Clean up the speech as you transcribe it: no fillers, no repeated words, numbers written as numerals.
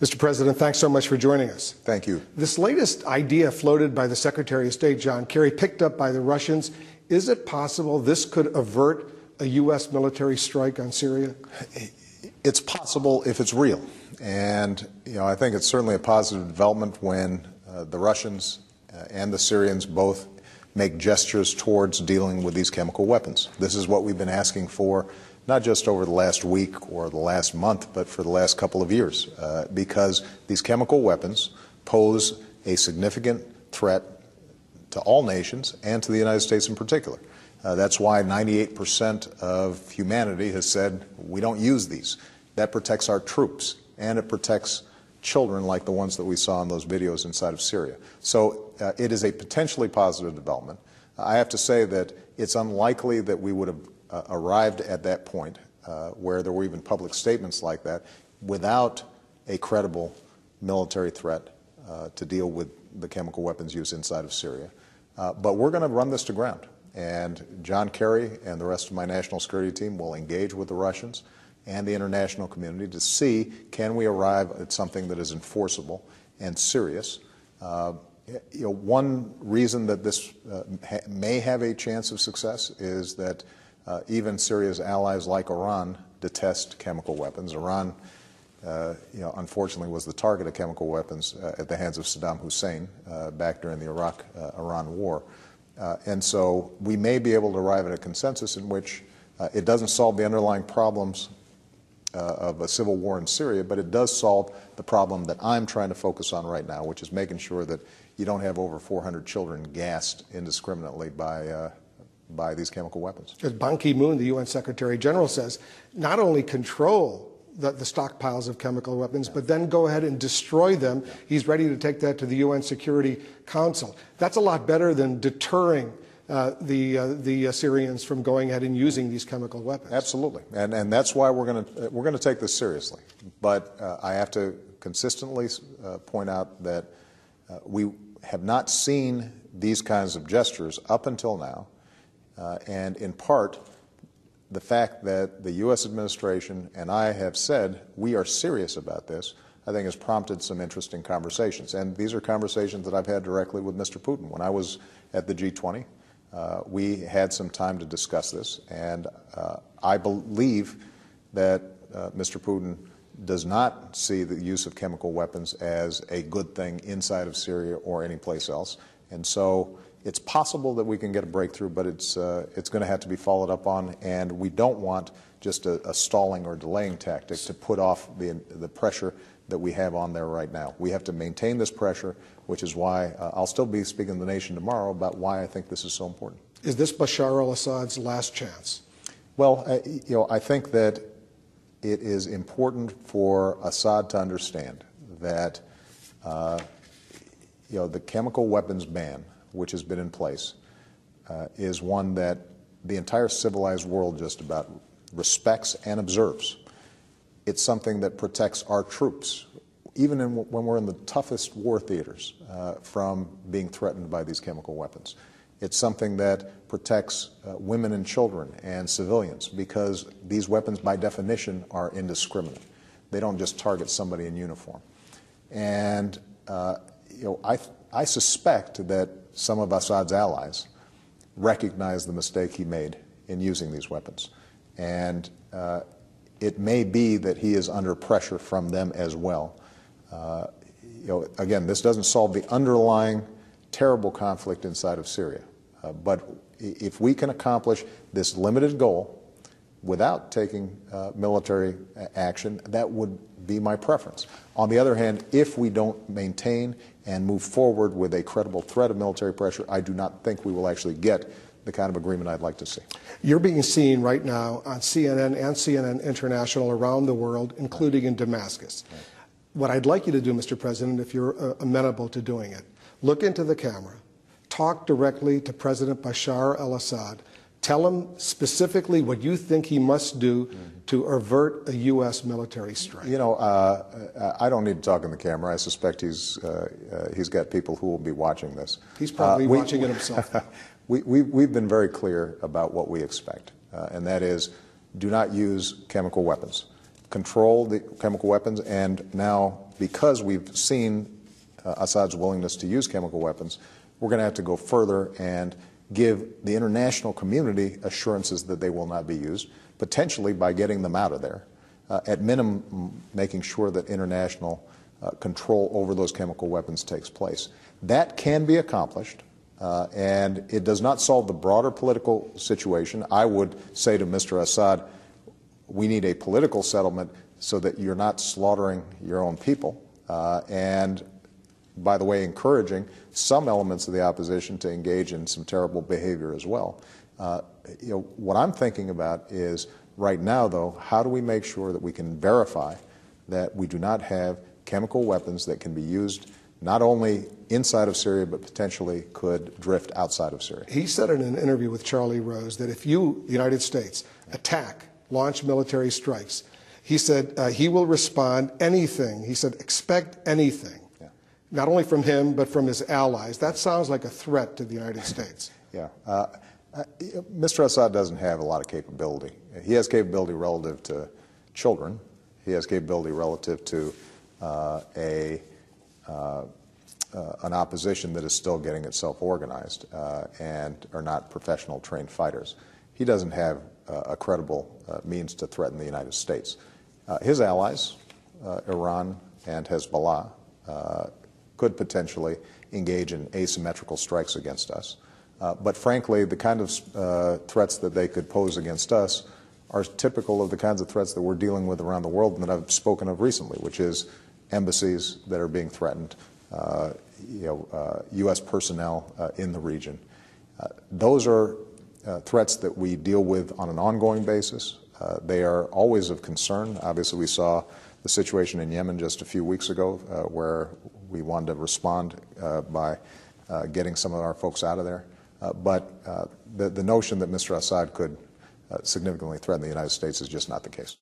Mr. President, thanks so much for joining us. Thank you. This latest idea floated by the Secretary of State, John Kerry, picked up by the Russians, is it possible this could avert a U.S. military strike on Syria? It's possible if it's real. And, I think it's certainly a positive development when the Russians and the Syrians both make gestures towards dealing with these chemical weapons. This is what we've been asking for, not just over the last week or the last month, but for the last couple of years, because these chemical weapons pose a significant threat to all nations and to the United States in particular. That's why 98% of humanity has said we don't use these. That protects our troops, and it protects children like the ones that we saw in those videos inside of Syria. So it is a potentially positive development. I have to say that it's unlikely that we would have arrived at that point where there were even public statements like that without a credible military threat to deal with the chemical weapons used inside of Syria. But we're going to run this to ground. And John Kerry and the rest of my national security team will engage with the Russians and the international community to see, can we arrive at something that is enforceable and serious. One reason that this may have a chance of success is that even Syria's allies like Iran detest chemical weapons. Iran, unfortunately was the target of chemical weapons at the hands of Saddam Hussein back during the Iraq-Iran war. And so we may be able to arrive at a consensus in which it doesn't solve the underlying problems of a civil war in Syria, but it does solve the problem that I'm trying to focus on right now, which is making sure that you don't have over 400 children gassed indiscriminately by these chemical weapons. As Ban Ki-moon, the UN Secretary General, says, not only control the stockpiles of chemical weapons, but then go ahead and destroy them. He's ready to take that to the UN Security Council. That's a lot better than deterring the Syrians from going ahead and using these chemical weapons. Absolutely, and that's why we're going to take this seriously. But I have to consistently point out that we have not seen these kinds of gestures up until now, and in part, the fact that the U.S. administration and I have said we are serious about this, I think has prompted some interesting conversations. And these are conversations that I've had directly with Mr. Putin. When I was at the G20, we had some time to discuss this, and I believe that Mr. Putin does not see the use of chemical weapons as a good thing inside of Syria or any place else. And so it's possible that we can get a breakthrough, but it's going to have to be followed up on, and we don't want just a stalling or delaying tactic to put off the pressure that we have on there right now. We have to maintain this pressure, which is why I'll still be speaking to the nation tomorrow about why I think this is so important. Is this Bashar al-Assad's last chance? Well, I think that it is important for Assad to understand that the chemical weapons ban, which has been in place, is one that the entire civilized world just about respects and observes. It's something that protects our troops, even when we're in the toughest war theaters, from being threatened by these chemical weapons. It's something that protects women and children and civilians, because these weapons, by definition, are indiscriminate. They don't just target somebody in uniform. And I suspect that some of Assad's allies recognize the mistake he made in using these weapons. And it may be that he is under pressure from them as well. Again, this doesn't solve the underlying terrible conflict inside of Syria. But if we can accomplish this limited goal without taking military action, that would be my preference. On the other hand, if we don't maintain and move forward with a credible threat of military pressure, I do not think we will actually get the kind of agreement I'd like to see. You're being seen right now on CNN and CNN International around the world, including in Damascus. Right. What I'd like you to do, Mr. President, if you're amenable to doing it, look into the camera, talk directly to President Bashar al-Assad, tell him specifically what you think he must do to avert a U.S. military strike. I don't need to talk in the camera. I suspect he's got people who will be watching this. He's probably watching it himself. We've been very clear about what we expect, and that is, do not use chemical weapons. control the chemical weapons, and now, because we've seen Assad's willingness to use chemical weapons, we're going to have to go further and give the international community assurances that they will not be used, potentially by getting them out of there. At minimum, making sure that international control over those chemical weapons takes place. That can be accomplished, and it does not solve the broader political situation. I would say to Mr. Assad, we need a political settlement so that you're not slaughtering your own people, and, by the way, encouraging some elements of the opposition to engage in some terrible behavior as well. What I'm thinking about is, right now, though, how do we make sure that we can verify that we do not have chemical weapons that can be used not only inside of Syria, but potentially could drift outside of Syria? He said in an interview with Charlie Rose that if you, the United States, attack, launch military strikes, he said he will respond anything. He said, expect anything. Yeah. Not only from him, but from his allies. That sounds like a threat to the United States. Yeah. Mr. Assad doesn't have a lot of capability. He has capability relative to children. He has capability relative to an opposition that is still getting itself organized and are not professional trained fighters. He doesn't have a credible means to threaten the United States. His allies, Iran and Hezbollah, could potentially engage in asymmetrical strikes against us. But frankly, the kind of threats that they could pose against us are typical of the kinds of threats that we're dealing with around the world and that I've spoken of recently, which is embassies that are being threatened, U.S. personnel in the region. Those are threats that we deal with on an ongoing basis. They are always of concern. Obviously, we saw the situation in Yemen just a few weeks ago where we wanted to respond by getting some of our folks out of there. But the notion that Mr. Assad could significantly threaten the United States is just not the case.